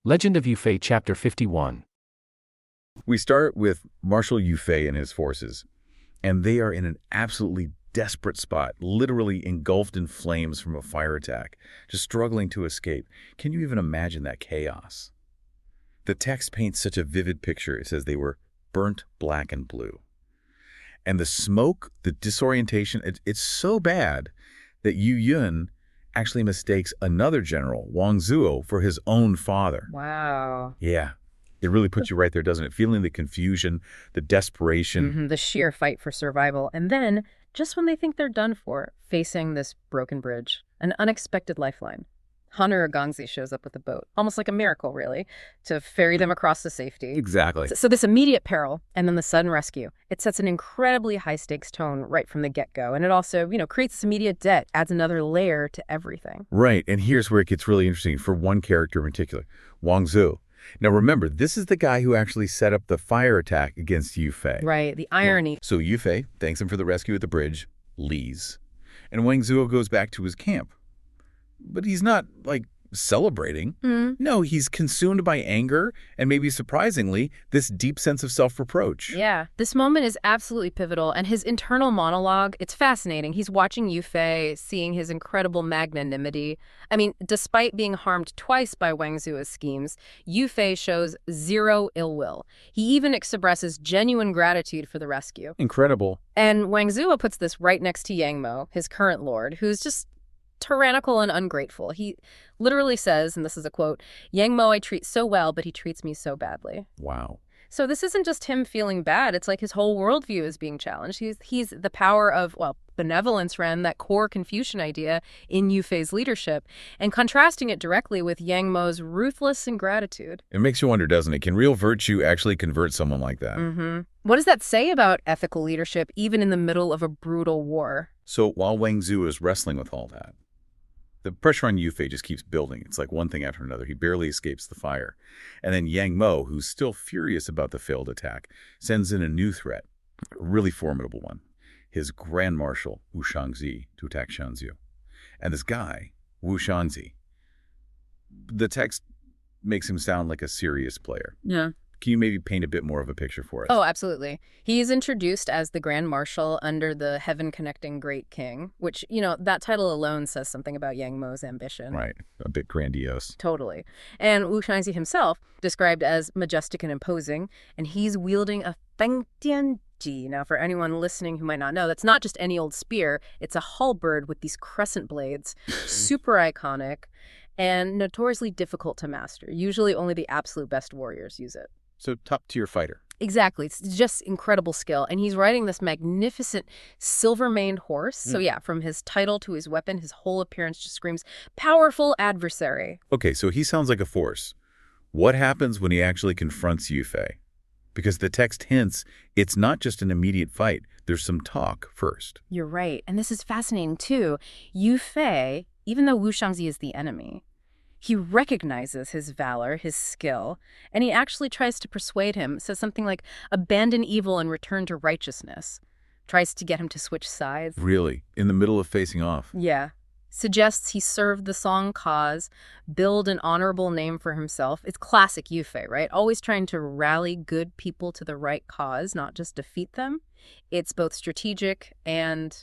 Legend of Yufei Chapter 51. We start with Marshal Yufei and his forces, and they are in an absolutely desperate spot, literally engulfed in flames from a fire attack, just struggling to escape. Can you even imagine that chaos? The text paints such a vivid picture. It says they were burnt black and blue. And the smoke, the disorientation, it's so bad that Yu Yun actually mistakes another general, Wang Zuo, for his own father. Wow. Yeah. It really puts you right there, doesn't it? Feeling the confusion, the desperation. The sheer fight for survival. And then, just when they think they're done for, facing this broken bridge, an unexpected lifeline. Hunter Gongzi shows up with a boat, almost like a miracle, really, to ferry them across to safety. Exactly. So this immediate peril and then the sudden rescue, it sets an incredibly high-stakes tone right from the get-go. And it also, creates this immediate debt, adds another layer to everything. Right. And here's where it gets really interesting for one character in particular, Wang Zuo. Now, remember, this is the guy who actually set up the fire attack against Yufei. Right, the irony. Yeah. So Yufei thanks him for the rescue at the bridge, leaves, and Wang Zuo goes back to his camp. But he's not, celebrating. No, he's consumed by anger and maybe surprisingly, this deep sense of self-reproach. Yeah, this moment is absolutely pivotal, and his internal monologue, it's fascinating. He's watching Yufei, seeing his incredible magnanimity. I mean, despite being harmed twice by Wang Zuo's schemes, Yufei shows zero ill will. He even expresses genuine gratitude for the rescue. Incredible. And Wang Zuo puts this right next to Yang Mo, his current lord, who's just tyrannical and ungrateful. He literally says, and this is a quote, "Yang Mo I treat so well, but he treats me so badly." Wow. So this isn't just him feeling bad. It's like his whole worldview is being challenged. He's the power of, benevolence, Ren, that core Confucian idea in Yufei's leadership, and contrasting it directly with Yang Mo's ruthless ingratitude. It makes you wonder, doesn't it? Can real virtue actually convert someone like that? What does that say about ethical leadership, even in the middle of a brutal war? So while Wang Zuo is wrestling with all that, the pressure on Yufei just keeps building. It's like one thing after another. He barely escapes the fire. And then Yang Mo, who's still furious about the failed attack, sends in a new threat, a really formidable one, his Grand Marshal, Wu Shangzi, to attack Shanzhou. And this guy, Wu Shanzi, the text makes him sound like a serious player. Yeah. Can you maybe paint a bit more of a picture for us? Oh, absolutely. He is introduced as the Grand Marshal under the heaven-connecting Great King, which, that title alone says something about Yang Mo's ambition. Right. A bit grandiose. Totally. And Wu Shangzi himself, described as majestic and imposing, and he's wielding a fengtianji. Now, for anyone listening who might not know, that's not just any old spear. It's a halberd with these crescent blades, super iconic, and notoriously difficult to master. Usually only the absolute best warriors use it. So top-tier fighter. Exactly. It's just incredible skill. And he's riding this magnificent silver-maned horse. So yeah, from his title to his weapon, his whole appearance just screams powerful adversary. Okay, so he sounds like a force. What happens when he actually confronts Yufei? Because the text hints it's not just an immediate fight. There's some talk first. You're right. And this is fascinating, too. Yufei, even though Wu Shangzi is the enemy, he recognizes his valor, his skill, and he actually tries to persuade him, says something like, abandon evil and return to righteousness. Tries to get him to switch sides. Really? In the middle of facing off? Yeah. Suggests he serve the Song cause, build an honorable name for himself. It's classic Yufei, right? Always trying to rally good people to the right cause, not just defeat them. It's both strategic and,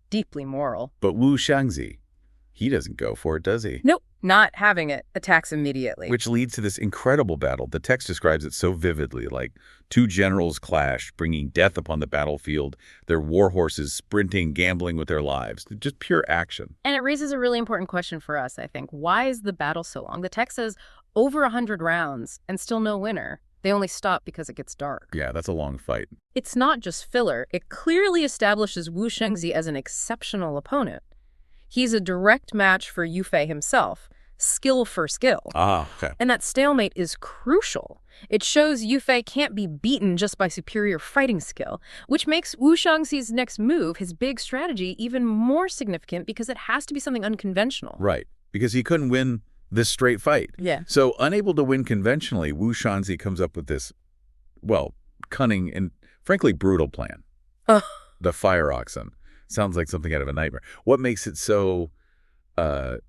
deeply moral. But Wu Shangzi, he doesn't go for it, does he? Nope. Not having it, attacks immediately. Which leads to this incredible battle. The text describes it so vividly, like two generals clash, bringing death upon the battlefield, their war horses sprinting, gambling with their lives. Just pure action. And it raises a really important question for us, I think. Why is the battle so long? The text says over 100 rounds and still no winner. They only stop because it gets dark. Yeah, that's a long fight. It's not just filler. It clearly establishes Wu Shangzi as an exceptional opponent. He's a direct match for Yufei himself. Skill for skill. Okay. And that stalemate is crucial. It shows Yufei can't be beaten just by superior fighting skill, which makes Wu Shangxi's next move, his big strategy, even more significant because it has to be something unconventional. Right, because he couldn't win this straight fight. Yeah. So unable to win conventionally, Wu Shangzi comes up with this, cunning and frankly brutal plan. The fire oxen. Sounds like something out of a nightmare. What makes it so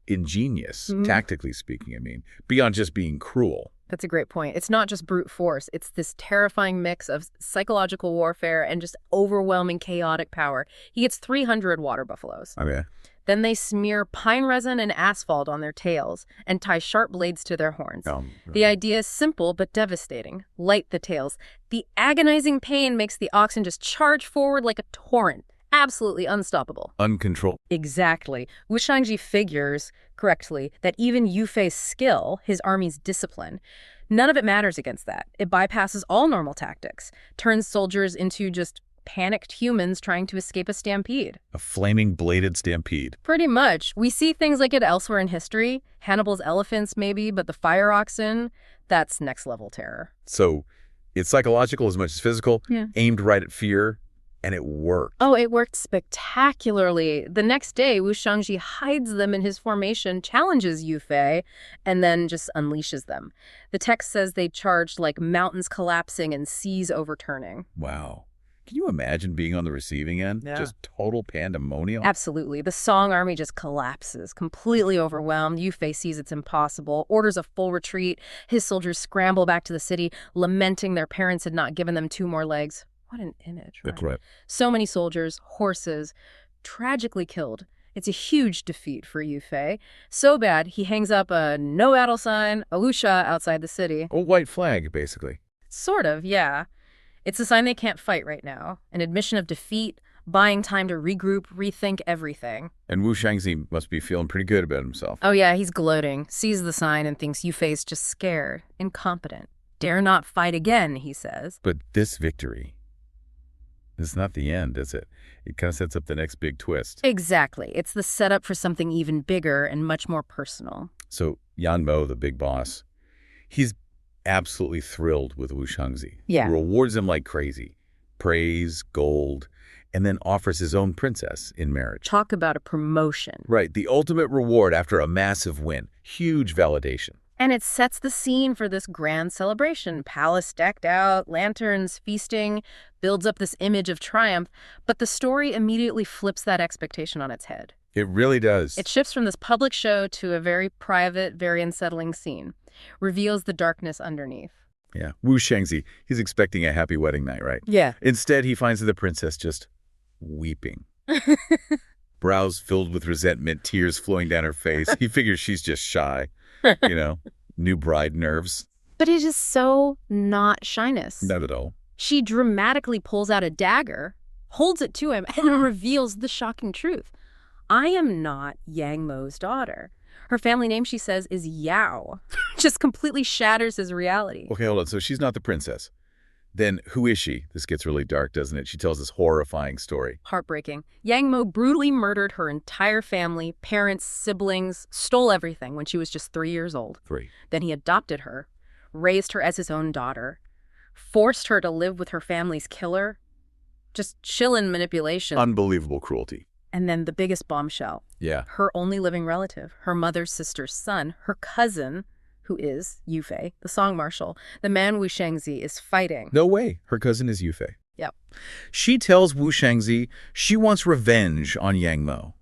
ingenious, tactically speaking, I mean, beyond just being cruel. That's a great point. It's not just brute force. It's this terrifying mix of psychological warfare and just overwhelming chaotic power. He gets 300 water buffaloes. Okay. Then they smear pine resin and asphalt on their tails and tie sharp blades to their horns. The idea is simple but devastating. Light the tails. The agonizing pain makes the oxen just charge forward like a torrent. Absolutely unstoppable. Uncontrolled. Exactly. Wu Shangji figures correctly that even Yu Fei's skill, his army's discipline, none of it matters against that. It bypasses all normal tactics, turns soldiers into just panicked humans trying to escape a stampede. A flaming bladed stampede. Pretty much. We see things like it elsewhere in history. Hannibal's elephants, maybe, but the fire oxen, that's next level terror. So it's psychological as much as physical, aimed right at fear. And it worked. Oh, it worked spectacularly. The next day, Wu Shangji hides them in his formation, challenges Yu Fei, and then just unleashes them. The text says they charged like mountains collapsing and seas overturning. Wow. Can you imagine being on the receiving end? Yeah. Just total pandemonium? Absolutely. The Song army just collapses, completely overwhelmed. Yu Fei sees it's impossible, orders a full retreat. His soldiers scramble back to the city, lamenting their parents had not given them 2 more legs. What an image, right? That's right. So many soldiers, horses, tragically killed. It's a huge defeat for Yu Fei. So bad, he hangs up a no battle sign, a wuxia, outside the city. A white flag, basically. Sort of, yeah. It's a sign they can't fight right now. An admission of defeat, buying time to regroup, rethink everything. And Wu Shangzi must be feeling pretty good about himself. Oh yeah, he's gloating, sees the sign and thinks Yu Fei's just scared, incompetent. Dare not fight again, he says. But this victory is not the end, is it? It kind of sets up the next big twist. Exactly. It's the setup for something even bigger and much more personal. So Yan Mo, the big boss, he's absolutely thrilled with Wu Shangzi. Yeah. He rewards him like crazy. Praise, gold, and then offers his own princess in marriage. Talk about a promotion. Right. The ultimate reward after a massive win. Huge validation. And it sets the scene for this grand celebration. Palace decked out, lanterns, feasting, builds up this image of triumph. But the story immediately flips that expectation on its head. It really does. It shifts from this public show to a very private, very unsettling scene. Reveals the darkness underneath. Yeah. Wu Shangzi, he's expecting a happy wedding night, right? Yeah. Instead, he finds the princess just weeping. Brows filled with resentment, tears flowing down her face. He figures she's just shy. New bride nerves. But it is so not shyness. Not at all. She dramatically pulls out a dagger, holds it to him, and reveals the shocking truth. I am not Yang Mo's daughter. Her family name, she says, is Yao. Just completely shatters his reality. Okay, hold on. So she's not the princess. Then who is she? This gets really dark, doesn't it? She tells this horrifying story. Heartbreaking. Yang Mo brutally murdered her entire family, parents, siblings, stole everything when she was just 3 years old. 3. Then he adopted her, raised her as his own daughter, forced her to live with her family's killer. Just chill-in manipulation. Unbelievable cruelty. And then the biggest bombshell. Yeah. Her only living relative, her mother's sister's son, her cousin, who is Yu Fei, the song marshal, the man Wu Shangzi is fighting. No way. Her cousin is Yu Fei. Yep. She tells Wu Shangzi she wants revenge on Yang Mo.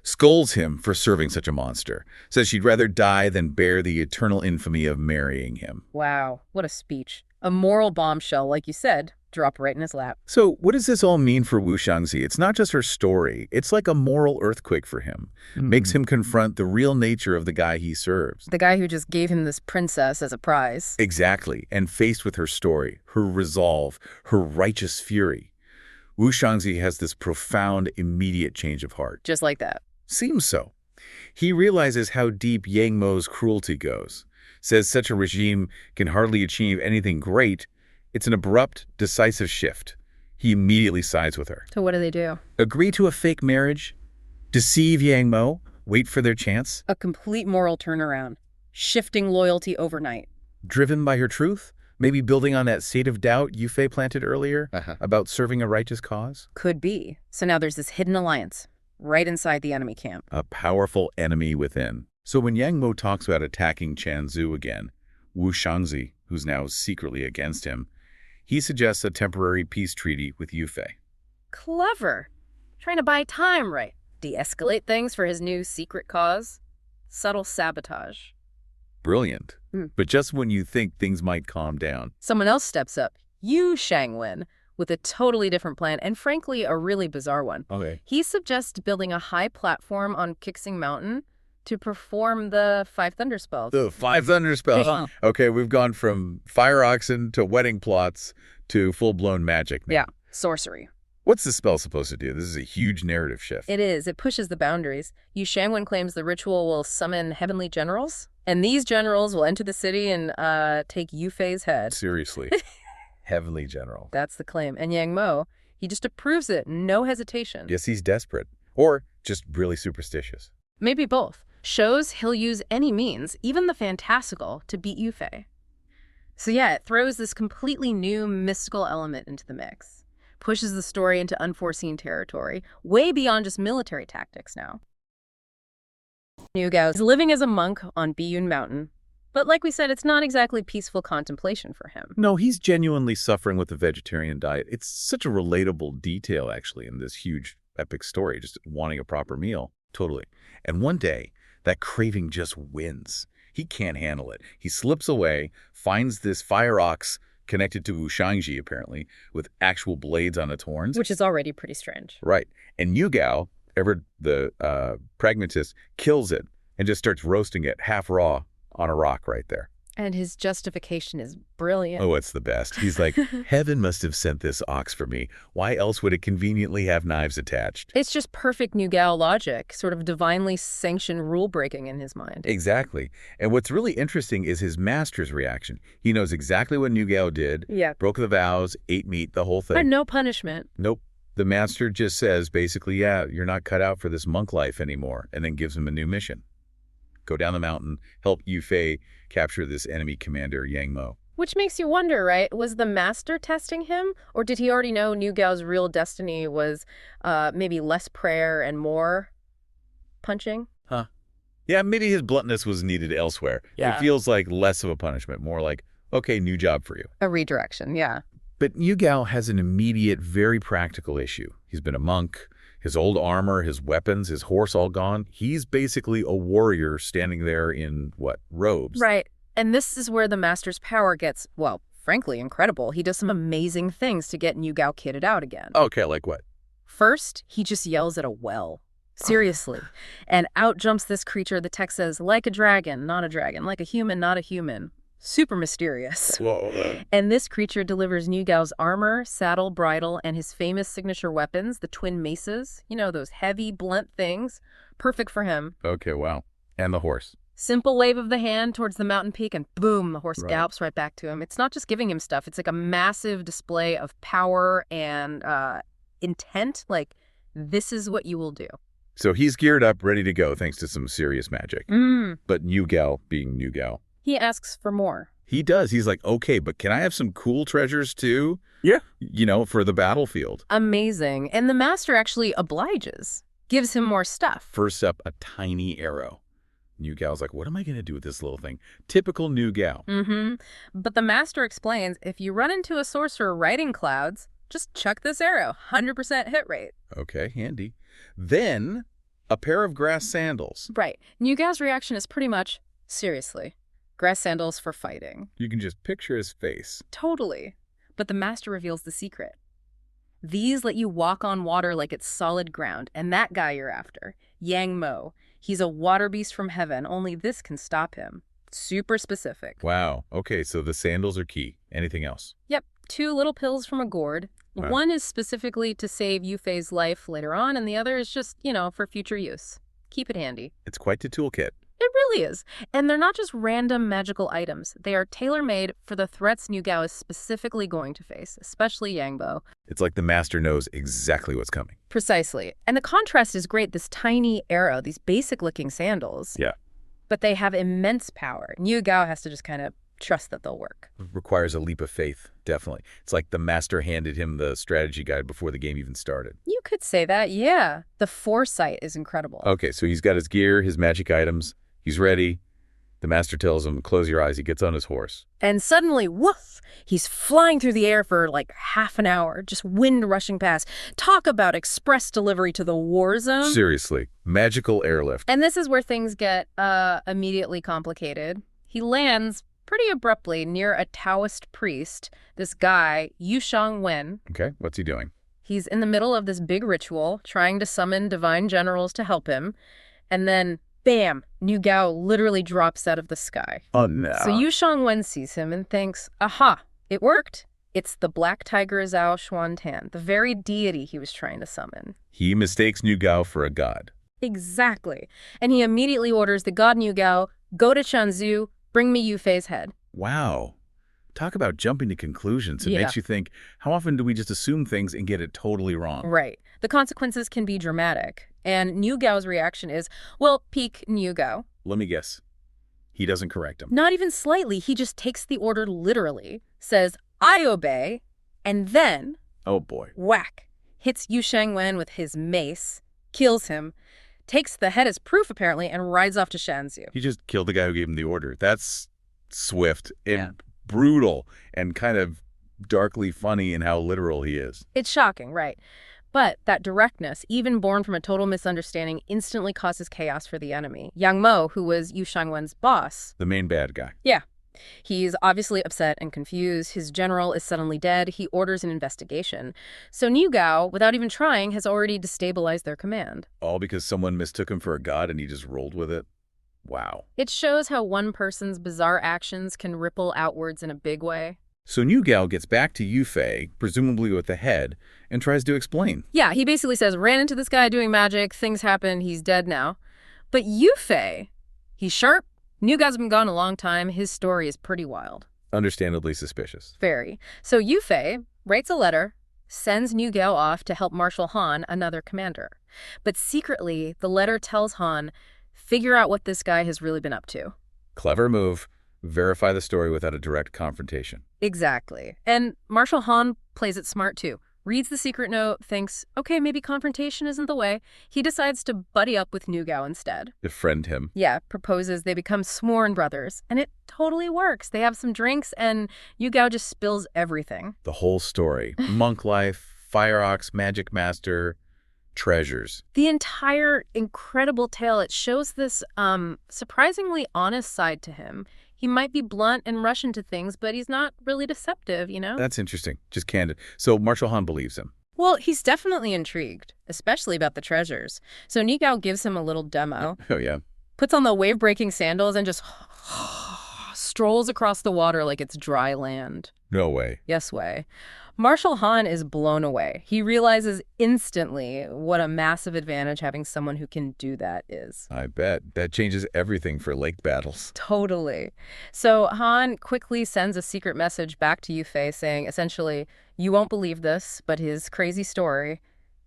Scolds him for serving such a monster. Says she'd rather die than bear the eternal infamy of marrying him. Wow, what a speech. A moral bombshell, like you said, drop right in his lap. So what does this all mean for Wu Shangzi? It's not just her story. It's like a moral earthquake for him. Makes him confront the real nature of the guy he serves. The guy who just gave him this princess as a prize. Exactly. And faced with her story, her resolve, her righteous fury, Wu Shangzi has this profound, immediate change of heart. Just like that. Seems so. He realizes how deep Yang Mo's cruelty goes. Says such a regime can hardly achieve anything great. It's an abrupt, decisive shift. He immediately sides with her. So what do they do? Agree to a fake marriage, deceive Yang Mo, wait for their chance. A complete moral turnaround. Shifting loyalty overnight. Driven by her truth, maybe building on that seed of doubt Yu Fei planted earlier about serving a righteous cause. Could be. So now there's this hidden alliance right inside the enemy camp. A powerful enemy within. So when Yang Mo talks about attacking Quanzhou again, Wu Shangzi, who's now secretly against him, he suggests a temporary peace treaty with Yu Fei. Clever. Trying to buy time, right? de-escalate things for his new secret cause. Subtle sabotage. Brilliant. But just when you think things might calm down. Someone else steps up, Yu Shangwen, with a totally different plan, and frankly, a really bizarre one. Okay. He suggests building a high platform on Kixing Mountain to perform the 5 thunder spells. The 5 thunder spells. Okay, we've gone from fire oxen to wedding plots to full-blown magic now. Yeah, sorcery. What's the spell supposed to do? This is a huge narrative shift. It is. It pushes the boundaries. Yu Shangwen claims the ritual will summon heavenly generals, and these generals will enter the city and take Yufei's head. Seriously. Heavenly general. That's the claim. And Yang Mo, he just approves it, no hesitation. Yes, he's desperate. Or just really superstitious. Maybe both. Shows he'll use any means, even the fantastical, to beat Yufei. So yeah, it throws this completely new mystical element into the mix. Pushes the story into unforeseen territory, way beyond just military tactics now. Niu Gao is living as a monk on Biyun Mountain, but like we said, it's not exactly peaceful contemplation for him. No, he's genuinely suffering with the vegetarian diet. It's such a relatable detail, actually, in this huge, epic story, just wanting a proper meal. Totally. And one day, that craving just wins. He can't handle it. He slips away, finds this fire ox connected to Wushangji, apparently, with actual blades on its horns. Which is already pretty strange. Right. And Yu Gao, ever the pragmatist, kills it and just starts roasting it half raw on a rock right there. And his justification is brilliant. Oh, it's the best. He's like, heaven must have sent this ox for me. Why else would it conveniently have knives attached? It's just perfect Niu Gao logic, sort of divinely sanctioned rule-breaking in his mind. Exactly. And what's really interesting is his master's reaction. He knows exactly what Niu Gao did. Yeah. Broke the vows, ate meat, the whole thing. But no punishment. Nope. The master just says, basically, yeah, you're not cut out for this monk life anymore, and then gives him a new mission. Go down the mountain, help Yufei capture this enemy commander, Yang Mo. Which makes you wonder, right? Was the master testing him? Or did he already know Niu Gao's real destiny was maybe less prayer and more punching? Huh. Yeah, maybe his bluntness was needed elsewhere. Yeah. It feels like less of a punishment, more like, okay, new job for you. A redirection, yeah. But Niu Gao has an immediate, very practical issue. He's been a monk. His old armor, his weapons, his horse all gone. He's basically a warrior standing there in, what, robes? Right. And this is where the master's power gets, well, frankly, incredible. He does some amazing things to get Niu Gao kitted out again. Okay, like what? First, he just yells at a well. Seriously. And out jumps this creature. The text says, like a dragon, not a dragon. Like a human, not a human. Super mysterious. Whoa. And this creature delivers Niu Gao's armor, saddle, bridle, and his famous signature weapons, the twin maces. You know, those heavy, blunt things. Perfect for him. Okay, wow. And the horse. Simple wave of the hand towards the mountain peak, and boom, the horse Right. gallops right back to him. It's not just giving him stuff. It's like a massive display of power and intent. Like, this is what you will do. So he's geared up, ready to go, thanks to some serious magic. But Niu Gao being Niu Gao. He asks for more. He does. He's like, okay, but can I have some cool treasures too? Yeah. You know, for the battlefield. Amazing. And the master actually obliges, gives him more stuff. First up, a tiny arrow. Niu Gao's like, what am I going to do with this little thing? Typical Niu Gao. But the master explains, if you run into a sorcerer riding clouds, just chuck this arrow. 100% hit rate. Okay, handy. Then, a pair of grass sandals. Right. Niu Gao's reaction is pretty much, seriously, grass sandals for fighting. You can just picture his face. Totally. But the master reveals the secret. These let you walk on water like it's solid ground, and that guy you're after, Yang Mo, he's a water beast from heaven, only this can stop him. Super specific. Wow. Okay, so the sandals are key. Anything else? Yep, 2 little pills from a gourd. Wow. One is specifically to save Yufei's life later on, and the other is just, you know, for future use. Keep it handy. It's quite the toolkit. It really is. And they're not just random magical items. They are tailor-made for the threats Niu Gao is specifically going to face, especially Yang Bo. It's like the master knows exactly what's coming. Precisely. And the contrast is great. This tiny arrow, these basic-looking sandals. Yeah. But they have immense power. Niu Gao has to just kind of trust that they'll work. Requires a leap of faith, definitely. It's like the master handed him the strategy guide before the game even started. You could say that, yeah. The foresight is incredible. Okay, so he's got his gear, his magic items. He's ready. The master tells him, close your eyes. He gets on his horse. And suddenly, woof, he's flying through the air for like half an hour, just wind rushing past. Talk about express delivery to the war zone. Seriously, magical airlift. And this is where things get immediately complicated. He lands pretty abruptly near a Taoist priest, this guy, Yu Wen. Okay, what's he doing? He's in the middle of this big ritual, trying to summon divine generals to help him. And then, bam, Niu Gao literally drops out of the sky. Oh, no. So Yu Wen sees him and thinks, aha, it worked. It's the black tiger Zhao Xuantan, the very deity he was trying to summon. He mistakes Niu Gao for a god. Exactly. And he immediately orders the god Niu Gao, go to Changzhou, bring me Yu Fei's head. Wow. Talk about jumping to conclusions. It Yeah. makes you think, how often do we just assume things and get it totally wrong? Right. The consequences can be dramatic. And Niu Gao's reaction is, well, peak Niu Gao. Let me guess. He doesn't correct him. Not even slightly. He just takes the order literally, says, I obey, and then, Oh, boy. whack, hits Yu Wen with his mace, kills him, takes the head as proof, apparently, and rides off to Shanzhou. He just killed the guy who gave him the order. That's swift and Yeah. brutal and kind of darkly funny in how literal he is. It's shocking, right? But that directness, even born from a total misunderstanding, instantly causes chaos for the enemy. Yang Mo, who was Yu Wen's boss, The main bad guy. he's obviously upset and confused. His general is suddenly dead. He orders an investigation. So Niu Gao, without even trying, has already destabilized their command. All because someone mistook him for a god and he just rolled with it. Wow. It shows how one person's bizarre actions can ripple outwards in a big way. So Niu Gao gets back to Yu Fei, presumably with the head, and tries to explain. Yeah, he basically says, ran into this guy doing magic, things happen, he's dead now. But Yu Fei, he's sharp. Niu Gao's been gone a long time. His story is pretty wild. Understandably suspicious. Very. So Yu Fei writes a letter, sends Niu Gao off to help Marshal Han, another commander. But secretly, the letter tells Han, figure out what this guy has really been up to. Clever move. Verify the story without a direct confrontation. Exactly. And Marshal Han plays it smart too. Reads the secret note, thinks, okay, maybe confrontation isn't the way. He decides to buddy up with Niu Gao instead. Befriend him. Yeah, proposes. They become sworn brothers. And it totally works. They have some drinks and Niu Gao just spills everything. The whole story. Monk life, fire ox, magic master, treasures. The entire incredible tale, it shows this surprisingly honest side to him. He might be blunt and rush into things, but he's not really deceptive, you know? That's interesting. Just candid. So Marshal Han believes him. Well, he's definitely intrigued, especially about the treasures. So Niu Gao gives him a little demo, Oh, yeah. puts on the wave-breaking sandals, and just strolls across the water like it's dry land. No way. Yes way. Marshal Han is blown away. He realizes instantly what a massive advantage having someone who can do that is. I bet. That changes everything for lake battles. Totally. So Han quickly sends a secret message back to Yu Fei saying, essentially, you won't believe this, but his crazy story,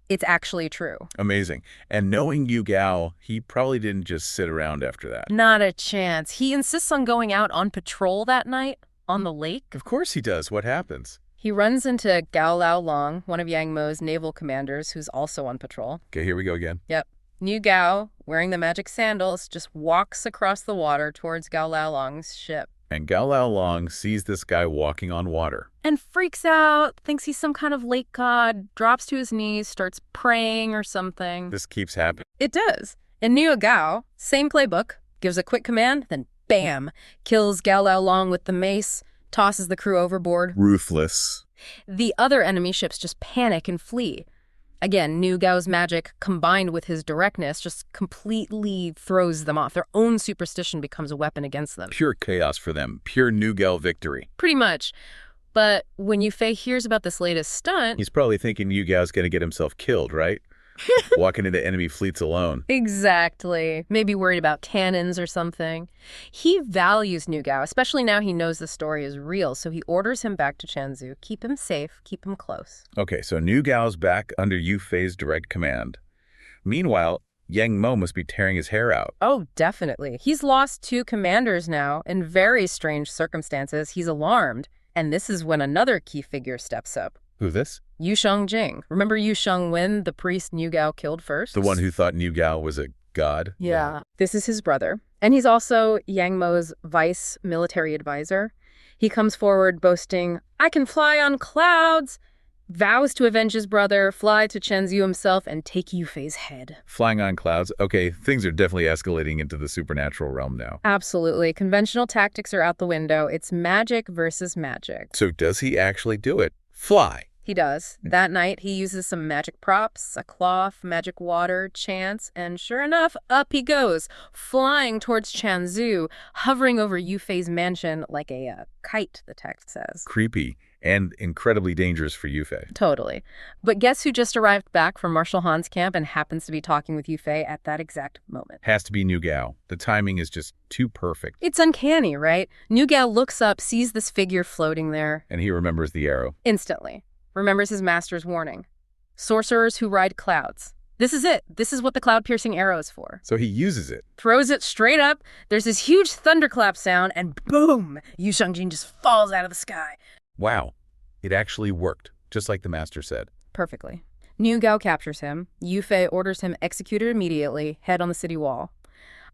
it's actually true. Amazing. And knowing Yu Gao, he probably didn't just sit around after that. Not a chance. He insists on going out on patrol that night on the lake. Of course he does. What happens? He runs into Gao Lao Long, one of Yang Mo's naval commanders, who's also on patrol. Okay, here we go again. Yep. Niu Gao, wearing the magic sandals, just walks across the water towards Gao Lao Long's ship. And Gao Lao Long sees this guy walking on water. And freaks out, thinks he's some kind of lake god, drops to his knees, starts praying or something. This keeps happening. It does. And Niu Gao, same playbook, gives a quick command, then bam, kills Gao Lao Long with the mace, tosses the crew overboard. Ruthless. The other enemy ships just panic and flee. Again, Niu Gao's magic, combined with his directness, just completely throws them off. Their own superstition becomes a weapon against them. Pure chaos for them. Pure Niu Gao victory. Pretty much. But when Yu Fei hears about this latest stunt... He's probably thinking Niu Gao's going to get himself killed, right? Walking into enemy fleets alone. Exactly. Maybe worried about cannons or something. He values Niu Gao, especially now he knows the story is real, so he orders him back to Changzhou. Keep him safe, keep him close. Okay, so Niu Gao's back under Yu Fei's direct command. Meanwhile, Yang Mo must be tearing his hair out. Oh, definitely. He's lost 2 commanders now in very strange circumstances. He's alarmed. And this is when another key figure steps up. Who this? Yu Jing. Remember Yu Wen, the priest Niu Gao killed first? The one who thought Niu Gao was a god. Yeah. This is his brother. And he's also Yang Mo's vice military advisor. He comes forward boasting, "I can fly on clouds," vows to avenge his brother, fly to Chenzhou himself, and take Yufei's head. Flying on clouds. Okay, things are definitely escalating into the supernatural realm now. Absolutely. Conventional tactics are out the window. It's magic versus magic. So does he actually do it? Fly. He does. That night, he uses some magic props, a cloth, magic water, chants, and sure enough, up he goes, flying towards Chenzhou, hovering over Yufei's mansion like a kite, the text says. Creepy and incredibly dangerous for Yufei. Totally. But guess who just arrived back from Marshal Han's camp and happens to be talking with Yufei at that exact moment? Has to be Niu Gao. The timing is just too perfect. It's uncanny, right? Niu Gao looks up, sees this figure floating there. And he remembers the arrow. Instantly. Remembers his master's warning. Sorcerers who ride clouds. This is it. This is what the cloud-piercing arrow is for. So he uses it. Throws it straight up. There's this huge thunderclap sound, and boom! Yu Shangjin just falls out of the sky. Wow. It actually worked, just like the master said. Perfectly. Niu Gao captures him. Yufei orders him executed immediately, head on the city wall.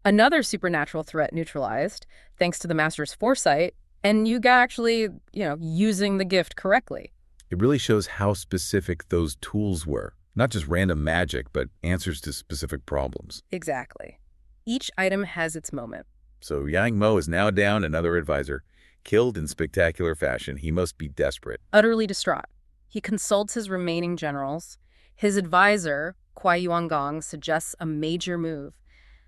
Another supernatural threat neutralized, thanks to the master's foresight, and Niu Gao actually, using the gift correctly. It really shows how specific those tools were. Not just random magic, but answers to specific problems. Exactly. Each item has its moment. So Yang Mo is now down another advisor. Killed in spectacular fashion. He must be desperate. Utterly distraught. He consults his remaining generals. His advisor, Kuai Yuangong, suggests a major move.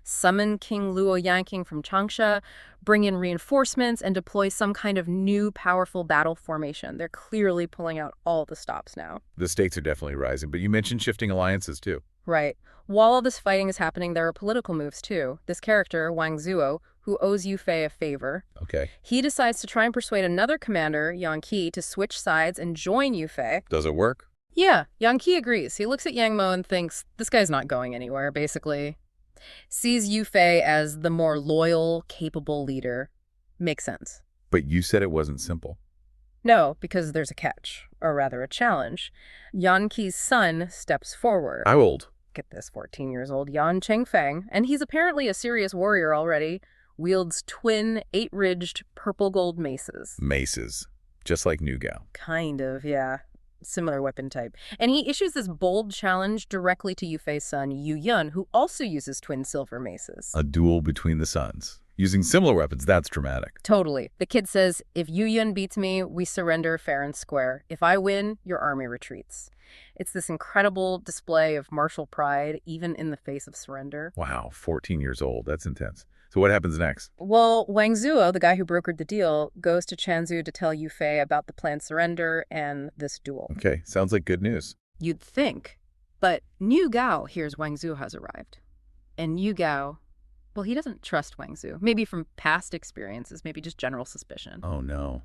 Summon King Luo Yanqing from Changsha, bring in reinforcements, and deploy some kind of new powerful battle formation. They're clearly pulling out all the stops now. The stakes are definitely rising, but you mentioned shifting alliances too. Right. While all this fighting is happening, there are political moves too. This character, Wang Zuo, who owes Yufei a favor. Okay. He decides to try and persuade another commander, Yang Qi, to switch sides and join Yufei. Does it work? Yeah, Yang Qi agrees. He looks at Yang Mo and thinks, this guy's not going anywhere, basically. Sees Yufei as the more loyal, capable leader. Makes sense. But you said it wasn't simple. No, because there's a catch, or rather a challenge. Yan Qi's son steps forward. How old? Get this, 14 years old, Yan Chengfeng, and he's apparently a serious warrior already, wields twin, 8-ridged, purple-gold maces. Maces. Just like Niu Gao. Kind of, yeah. Similar weapon type. And he issues this bold challenge directly to Yufei's son, Yu Yun, who also uses twin silver maces. A duel between the sons. Using similar weapons, that's dramatic. Totally. The kid says, if Yu Yun beats me, we surrender fair and square. If I win, your army retreats. It's this incredible display of martial pride, even in the face of surrender. Wow, 14 years old. That's intense. So what happens next? Well, Wang Zuo, the guy who brokered the deal, goes to Chenzhou to tell Yufei about the planned surrender and this duel. Okay, sounds like good news. You'd think. But Niu Gao hears Wang Zuo has arrived. And Niu Gao, well, he doesn't trust Wang Zuo. Maybe from past experiences, maybe just general suspicion. Oh, no.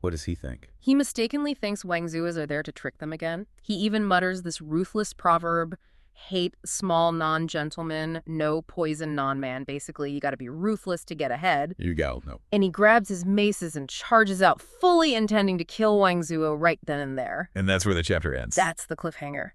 What does he think? He mistakenly thinks Wang Zuo are there to trick them again. He even mutters this ruthless proverb, hate small non-gentleman, no poison non-man. Basically, you got to be ruthless to get ahead. Niu Gao, no. And he grabs his maces and charges out, fully intending to kill Wang Zuo right then and there. And that's where the chapter ends. That's the cliffhanger.